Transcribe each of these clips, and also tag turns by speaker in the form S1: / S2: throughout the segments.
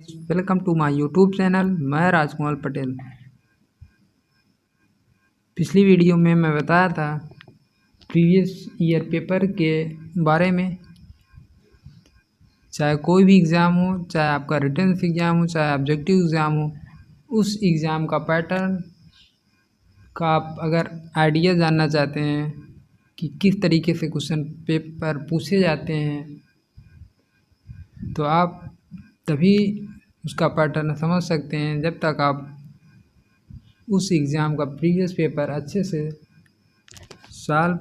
S1: Welcome to my YouTube channel. मैं राजकुमार पटेल। पिछली video में मैं बताया था प्रीवियस ईयर पेपर के बारे में। चाहे कोई भी एग्ज़ाम हो, चाहे आपका रिटन एग्ज़ाम हो, चाहे ऑब्जेक्टिव एग्ज़ाम हो, उस एग्ज़ाम का पैटर्न का आप अगर आइडिया जानना चाहते हैं कि किस तरीके से क्वेश्चन पेपर पूछे जाते हैं, तो आप तभी उसका पैटर्न समझ सकते हैं जब तक आप उस एग्ज़ाम का प्रीवियस पेपर अच्छे से सॉल्व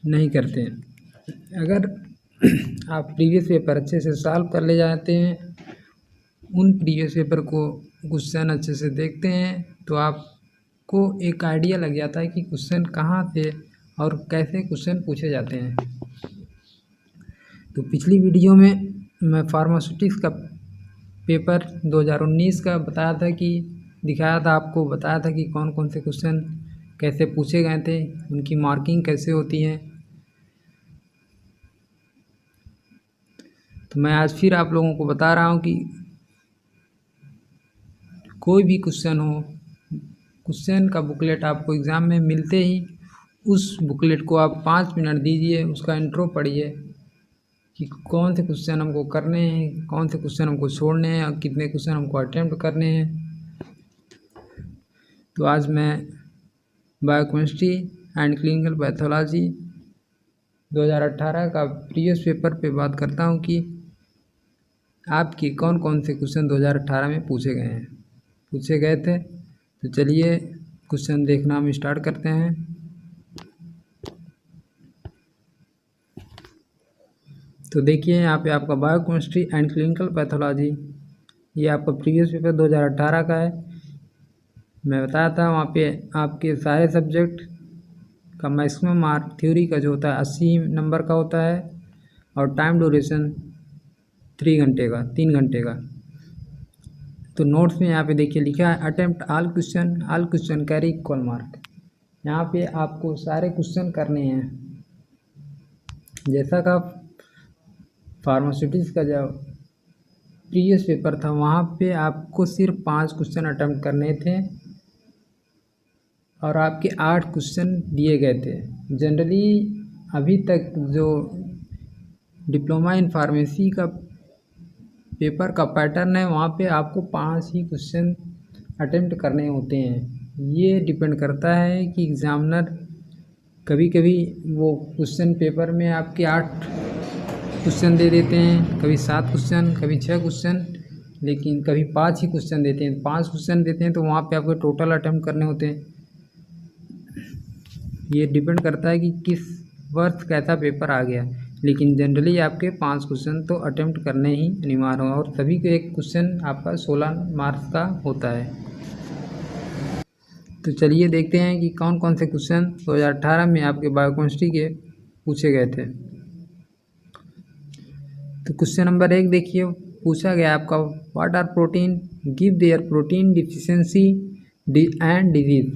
S1: नहीं करते हैं। अगर आप प्रीवियस पेपर अच्छे से सॉल्व कर ले जाते हैं, उन प्रीवियस पेपर को क्वेश्चन अच्छे से देखते हैं, तो आपको एक आइडिया लग जाता है कि क्वेश्चन कहाँ से और कैसे क्वेश्चन पूछे जाते हैं। तो पिछली वीडियो में मैं फार्मास्यूटिक्स का पेपर 2019 का बताया था कि दिखाया था, आपको बताया था कि कौन कौन से क्वेश्चन कैसे पूछे गए थे, उनकी मार्किंग कैसे होती है। तो मैं आज फिर आप लोगों को बता रहा हूँ कि कोई भी क्वेश्चन हो, क्वेश्चन का बुकलेट आपको एग्ज़ाम में मिलते ही उस बुकलेट को आप 5 मिनट दीजिए, उसका इंट्रो पढ़िए कि कौन से क्वेश्चन हमको करने हैं, कौन से क्वेश्चन हमको छोड़ने हैं और कितने क्वेश्चन हमको अटेम्प्ट करने हैं। तो आज मैं बायोकेमिस्ट्री एंड क्लिनिकल पैथोलॉजी 2018 का प्रीवियस पेपर पे बात करता हूँ कि आपके कौन कौन से क्वेश्चन 2018 में पूछे गए थे। तो चलिए क्वेश्चन देखना हम स्टार्ट करते हैं। तो देखिए यहाँ पे आपका बायोकेमिस्ट्री एंड क्लिनिकल पैथोलॉजी, ये आपका प्रीवियस पेपर 2018 का है। मैं बताया था वहाँ पे आपके सारे सब्जेक्ट का मैक्सिमम मार्क थ्योरी का जो होता है 80 नंबर का होता है और टाइम ड्यूरेशन 3 घंटे का। तो नोट्स में यहाँ पे देखिए लिखा है attempt all question carry equal mark. यहाँ पे आपको सारे क्वेश्चन करने हैं। जैसा का फार्मास्यूटिक्स का जो प्रीवियस पेपर था, वहाँ पे आपको सिर्फ 5 क्वेश्चन अटेम्प्ट करने थे और आपके 8 क्वेश्चन दिए गए थे। जनरली अभी तक जो डिप्लोमा इन फार्मेसी का पेपर का पैटर्न है, वहाँ पे आपको 5 ही क्वेश्चन अटेम्प्ट करने होते हैं। ये डिपेंड करता है कि एग्ज़ामिनर कभी कभी वो क्वेश्चन पेपर में आपके 8 क्वेश्चन दे देते हैं, कभी 7 क्वेश्चन, कभी 6 क्वेश्चन, लेकिन कभी 5 ही क्वेश्चन देते हैं। 5 क्वेश्चन देते हैं तो वहाँ पे आपको टोटल अटेम्प्ट करने होते हैं। ये डिपेंड करता है कि किस वर्ष कैसा पेपर आ गया, लेकिन जनरली आपके 5 क्वेश्चन तो अटेम्प्ट करने ही अनिवार्य हो और सभी के एक क्वेश्चन आपका 16 मार्क्स का होता है। तो चलिए देखते हैं कि कौन कौन से क्वेश्चन 2018 में आपके बायोकेमिस्ट्री के पूछे गए थे। तो क्वेश्चन नंबर 1 देखिए, पूछा गया आपका what are protein, give their protein deficiency and disease.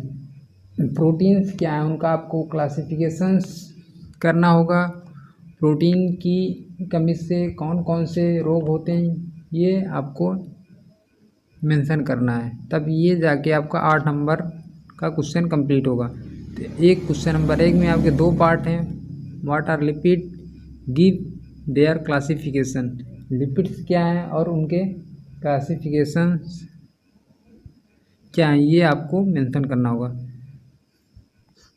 S1: Proteins क्या है, उनका आपको क्लासिफिकेशंस करना होगा। प्रोटीन की कमी से कौन कौन से रोग होते हैं, ये आपको मेंशन करना है, तब ये जाके आपका 8 नंबर का क्वेश्चन कंप्लीट होगा। तो एक क्वेश्चन नंबर 1 में आपके 2 पार्ट हैं। What are lipid, give their classification. Lipids क्या हैं और उनके क्लासिफिकेशन क्या हैं, ये आपको मेंशन करना होगा।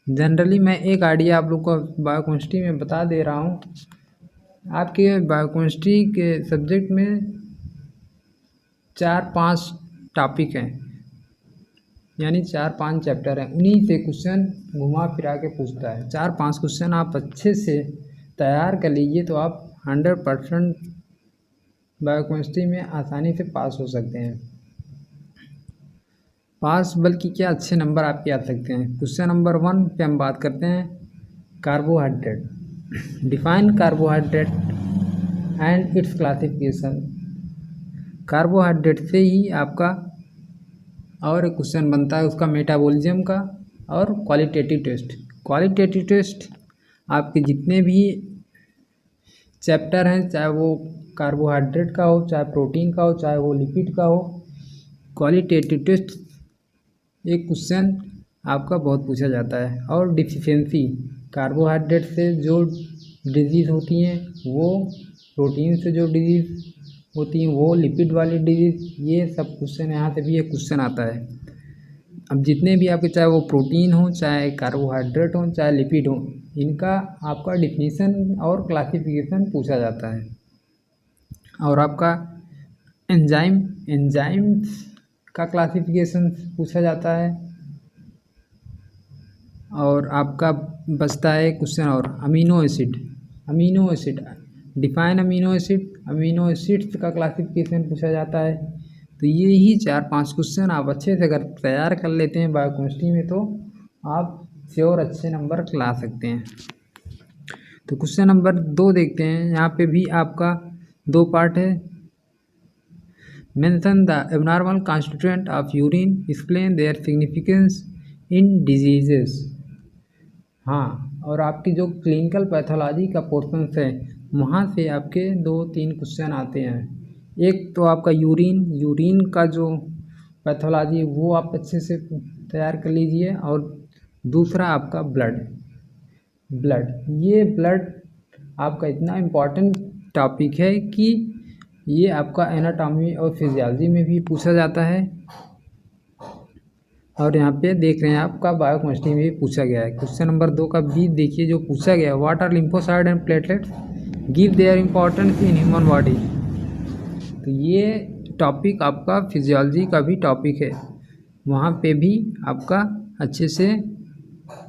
S1: जनरली मैं एक आइडिया आप लोग को बायोकेमिस्ट्री में बता दे रहा हूँ। आपके बायोकेमिस्ट्री के सब्जेक्ट में 4-5 टॉपिक हैं, यानी 4-5 चैप्टर हैं। उन्हीं से क्वेश्चन घुमा फिरा के पूछता है। 4-5 क्वेश्चन आप अच्छे से तैयार कर लीजिए तो आप 100% बायोकेमिस्ट्री में आसानी से पास हो सकते हैं। पास बल्कि क्या, अच्छे नंबर आपके आ सकते हैं। क्वेश्चन नंबर 1 पे हम बात करते हैं carbohydrate. Define carbohydrate and it's classification. Carbohydrate से ही आपका और एक क्वेश्चन बनता है उसका मेटाबॉलिज्म का और क्वालिटेटिव टेस्ट। क्वालिटेटिव टेस्ट आपके जितने भी चैप्टर हैं, चाहे वो कार्बोहाइड्रेट का हो, चाहे प्रोटीन का हो, चाहे वो लिपिड का हो। क्वालिटेटिव टेस्ट एक क्वेश्चन आपका बहुत पूछा जाता है। और डिफिशिएंसी, कार्बोहाइड्रेट से जो डिजीज़ होती हैं वो, प्रोटीन से जो डिजीज़ होती हैं वो, लिपिड वाली डिजीज़, ये सब क्वेश्चन यहाँ से भी एक क्वेश्चन आता है। अब जितने भी आपके, चाहे वो प्रोटीन हो, चाहे कार्बोहाइड्रेट हो, चाहे लिपिड हो, इनका आपका डिफिनीशन और क्लासिफिकेशन पूछा जाता है। और आपका एंजाइम्स का क्लासिफिकेशन पूछा जाता है। और आपका बचता है क्वेश्चन और amino acid define amino acids का क्लासिफिकेशन पूछा जाता है। तो ये ही 4-5 क्वेश्चन आप अच्छे से अगर तैयार कर लेते हैं बायोकेमिस्ट्री में तो आप श्योर अच्छे नंबर ला सकते हैं। तो क्वेश्चन नंबर 2 देखते हैं। यहाँ पे भी आपका 2 पार्ट है। Mention the abnormal constituent of urine, explain their significance in diseases. हाँ, और आपकी जो क्लिनिकल पैथोलॉजी का पोर्शन है वहाँ से आपके 2-3 क्वेश्चन आते हैं। एक तो आपका यूरिन का जो पैथोलॉजी वो आप अच्छे से तैयार कर लीजिए। और दूसरा आपका ब्लड, ये ब्लड आपका इतना इम्पॉर्टेंट टॉपिक है कि ये आपका एनाटॉमी और फिजियोलॉजी में भी पूछा जाता है। और यहाँ पे देख रहे हैं आपका बायोकेमिस्ट्री में भी पूछा गया है। क्वेश्चन नंबर 2 का भी देखिए जो पूछा गया है, what are lymphocyte and platelets, give their importance in human body. तो ये टॉपिक आपका फिजियोलॉजी का भी टॉपिक है, वहाँ पे भी आपका अच्छे से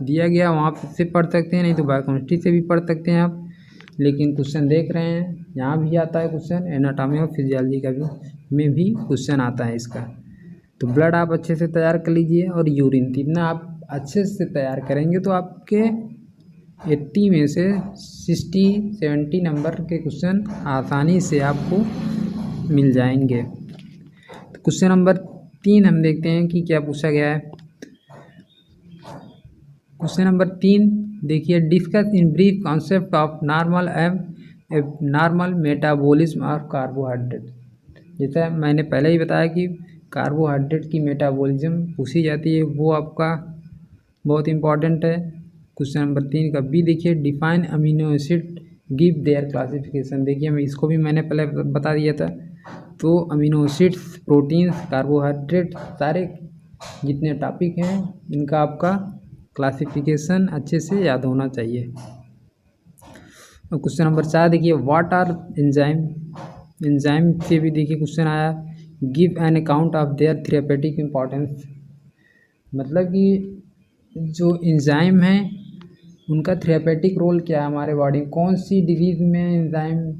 S1: दिया गया, वहाँ से पढ़ सकते हैं, नहीं तो बायोकेमिस्ट्री से भी पढ़ सकते हैं आप। लेकिन क्वेश्चन देख रहे हैं यहाँ भी आता है क्वेश्चन, एनाटॉमी और फिजियोलॉजी का में भी क्वेश्चन आता है इसका। तो ब्लड आप अच्छे से तैयार कर लीजिए और यूरिन, इतना आप अच्छे से तैयार करेंगे तो आपके 80 में से 60-70 नंबर के क्वेश्चन आसानी से आपको मिल जाएंगे। तो क्वेश्चन नंबर 3 हम देखते हैं कि क्या पूछा गया है। क्वेश्चन नंबर 3 देखिए, discuss in brief concept of normal and abnormal metabolism of carbohydrate. जैसा मैंने पहले ही बताया कि कार्बोहाइड्रेट की मेटाबॉलिज्म पूछी जाती है, वो आपका बहुत इम्पॉर्टेंट है। क्वेश्चन नंबर 3 का भी देखिए, define amino acid, give their classification. देखिए मैं इसको भी मैंने पहले बता दिया था। तो अमीनो एसिड्स, प्रोटीन्स, कार्बोहाइड्रेट, सारे जितने टॉपिक हैं इनका आपका क्लासिफिकेशन अच्छे से याद होना चाहिए। और क्वेश्चन नंबर 4 देखिए, व्हाट आर एंजाइम से भी देखिए क्वेश्चन आया, give an account of their therapeutic importance. मतलब कि जो एंजाइम हैं उनका थेरेपेटिक रोल क्या है हमारे बॉडी में, कौन सी डिजीज़ में एंजाइम,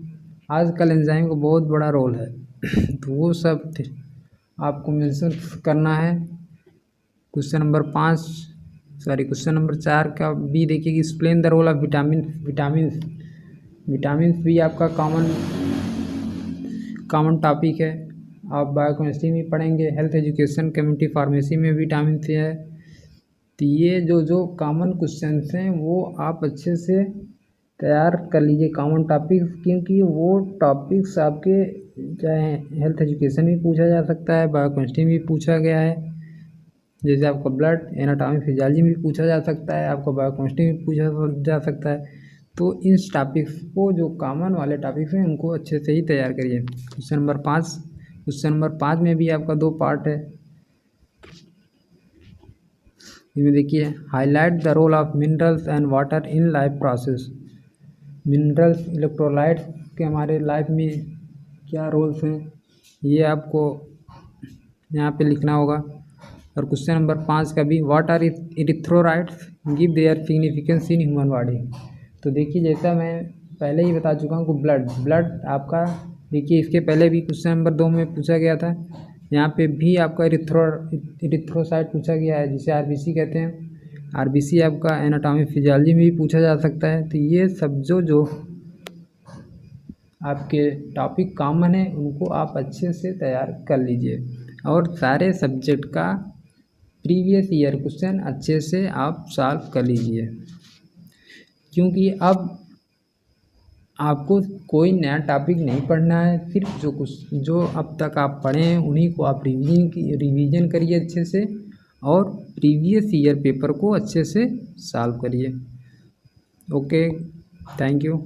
S1: आजकल एंजाइम का बहुत बड़ा रोल है। तो वो सब आपको मेंशन करना है। क्वेश्चन नंबर 4 का भी देखिए कि explain the role of vitamin भी आपका कॉमन टॉपिक है, आप बायोकेमिस्ट्री में पढ़ेंगे, हेल्थ एजुकेशन, कम्युनिटी फार्मेसी में विटामिन सी है। तो ये जो कॉमन क्वेश्चंस हैं वो आप अच्छे से तैयार कर लीजिए, कॉमन टॉपिक्स, क्योंकि वो टॉपिक्स आपके चाहे हेल्थ एजुकेशन में पूछा जा सकता है, बायोकेमिस्ट्री में भी पूछा गया है। जैसे आपका ब्लड, एनाटॉमी, फिजियोलॉजी में भी पूछा जा सकता है, आपको बायोकेमिस्ट्री में पूछा जा सकता है। तो इन टॉपिक्स को, जो कॉमन वाले टॉपिक्स हैं, उनको अच्छे से ही तैयार करिए। क्वेश्चन नंबर 5 में भी आपका 2 पार्ट है। इसमें देखिए, highlight the role of minerals and water in life process. Minerals, electrolytes के हमारे लाइफ में क्या रोल्स हैं, ये आपको यहाँ पे लिखना होगा। और क्वेश्चन नंबर 5 का भी, what are erythrocytes, give their significance in human body. तो देखिए जैसा मैं पहले ही बता चुका हूँ कि ब्लड आपका, देखिए इसके पहले भी क्वेश्चन नंबर 2 में पूछा गया था, यहाँ पे भी आपका इरिथ्रोसाइट पूछा गया है, जिसे आरबीसी कहते हैं। आरबीसी आपका एनाटॉमी, फिजियोलॉजी में भी पूछा जा सकता है। तो ये सब जो आपके टॉपिक कॉमन है उनको आप अच्छे से तैयार कर लीजिए, और सारे सब्जेक्ट का प्रीवियस ईयर क्वेश्चन अच्छे से आप सॉल्व कर लीजिए, क्योंकि अब आपको कोई नया टॉपिक नहीं पढ़ना है, सिर्फ जो अब तक आप पढ़े हैं उन्हीं को आप रिवीजन करिए अच्छे से, और प्रीवियस ईयर पेपर को अच्छे से सॉल्व करिए। Okay, thank you.